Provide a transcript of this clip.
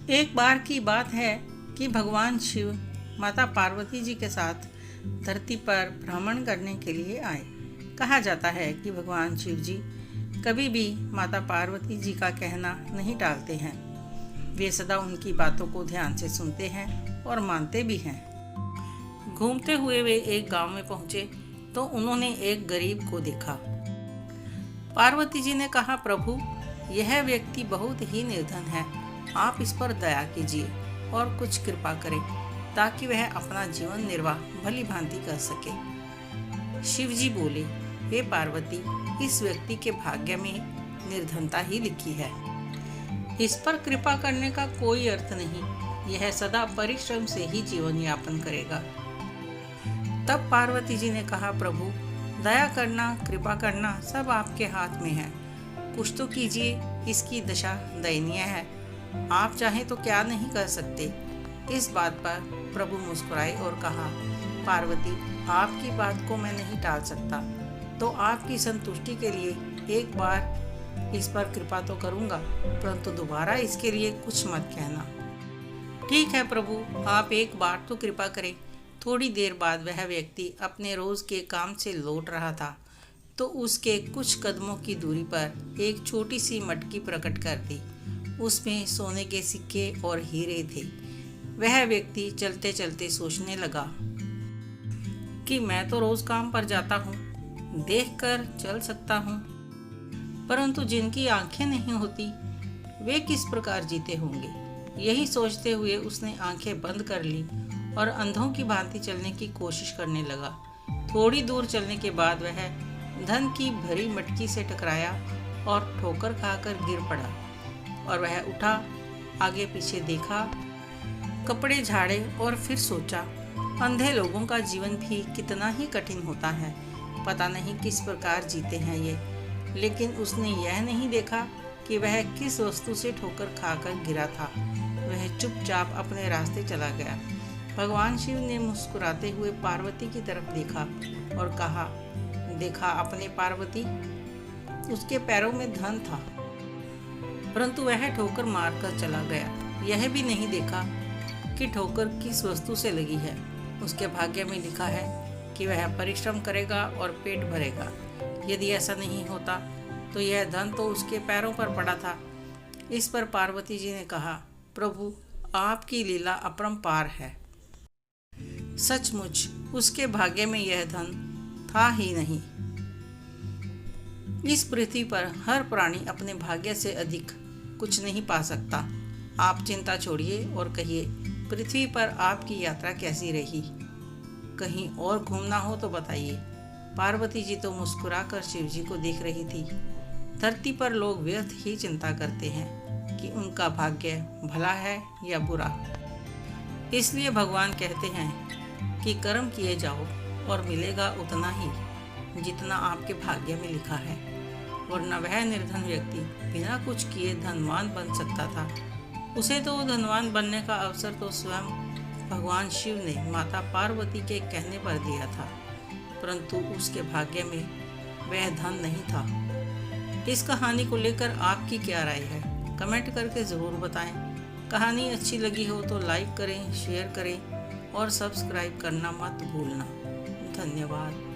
एक बार की बात है कि भगवान शिव माता पार्वती जी के साथ धरती पर भ्रमण करने के लिए आए। कहा जाता है कि भगवान शिव जी कभी भी माता पार्वती जी का कहना नहीं टालते हैं। वे सदा उनकी बातों को ध्यान से सुनते हैं और मानते भी हैं। घूमते हुए वे एक गांव में पहुंचे तो उन्होंने एक गरीब को देखा। पार्वती जी ने कहा, प्रभु, यह व्यक्ति बहुत ही निर्धन है, आप इस पर दया कीजिए और कुछ कृपा करें ताकि वह अपना जीवन निर्वाह भली भांति कर सके। शिव जी बोले, हे पार्वती, इस व्यक्ति के भाग्य में निर्धनता ही लिखी है, इस पर कृपा करने का कोई अर्थ नहीं, यह सदा परिश्रम से ही जीवन यापन करेगा। तब पार्वती जी ने कहा, प्रभु, दया करना, कृपा करना सब आपके हाथ में है, कुछ तो कीजिए, इसकी दशा दयनीय है, आप चाहें तो क्या नहीं कर सकते। इस बात पर प्रभु मुस्कुराए और कहा, पार्वती, आपकी बात को मैं नहीं टाल सकता, तो आपकी संतुष्टि के लिए एक बार इस पर कृपा तो करूंगा, परंतु दोबारा इसके लिए कुछ मत कहना। ठीक है प्रभु, आप एक बार तो कृपा करें। थोड़ी देर बाद वह व्यक्ति अपने रोज के काम से लौट रहा था तो उसके कुछ कदमों की दूरी पर एक छोटी सी मटकी प्रकट कर दी। उसमें सोने के सिक्के और हीरे थे। वह व्यक्ति चलते चलते सोचने लगा कि मैं तो रोज काम पर जाता हूँ, देखकर चल सकता हूँ, परंतु जिनकी आंखें नहीं होती वे किस प्रकार जीते होंगे। यही सोचते हुए उसने आंखें बंद कर ली और अंधों की भांति चलने की कोशिश करने लगा। थोड़ी दूर चलने के बाद वह धन की भरी मटकी से टकराया और ठोकर खाकर गिर पड़ा। और वह उठा, आगे पीछे देखा, कपड़े झाड़े और फिर सोचा, अंधे लोगों का जीवन भी कितना ही कठिन होता है, पता नहीं किस प्रकार जीते हैं ये। लेकिन उसने यह नहीं देखा कि वह किस वस्तु से ठोकर खाकर गिरा था। वह चुपचाप अपने रास्ते चला गया। भगवान शिव ने मुस्कुराते हुए पार्वती की तरफ देखा और कहा, देखा आपने पार्वती, उसके पैरों में धन था, परंतु वह ठोकर मारकर चला गया। यह भी नहीं देखा कि ठोकर किस वस्तु से लगी है। उसके भाग्य में लिखा है कि वह परिश्रम करेगा और पेट भरेगा। यदि ऐसा नहीं होता तो यह धन तो उसके पैरों पर पड़ा था। इस पर पार्वती जी ने कहा, प्रभु, आपकी लीला अपरंपार है। सचमुच उसके भाग्य में यह धन था ही नहीं। इस पृथ्वी पर हर प्राणी अपने भाग्य से अधिक कुछ नहीं पा सकता। आप चिंता छोड़िए और कहिए, पृथ्वी पर आपकी यात्रा कैसी रही? कहीं और घूमना हो तो बताइए। पार्वती जी तो मुस्कुराकर शिव जी को देख रही थी। धरती पर लोग व्यर्थ ही चिंता करते हैं कि उनका भाग्य भला है या बुरा। इसलिए भगवान कहते हैं कि कर्म किए जाओ और मिलेगा उतना ही जितना आपके भाग्य में लिखा है। वरना वह निर्धन व्यक्ति बिना कुछ किए धनवान बन सकता था। उसे तो धनवान बनने का अवसर तो स्वयं भगवान शिव ने माता पार्वती के कहने पर दिया था, परंतु उसके भाग्य में वह धन नहीं था। इस कहानी को लेकर आपकी क्या राय है? कमेंट करके ज़रूर बताएं। कहानी अच्छी लगी हो तो लाइक करें, शेयर करें और सब्सक्राइब करना मत भूलना। धन्यवाद।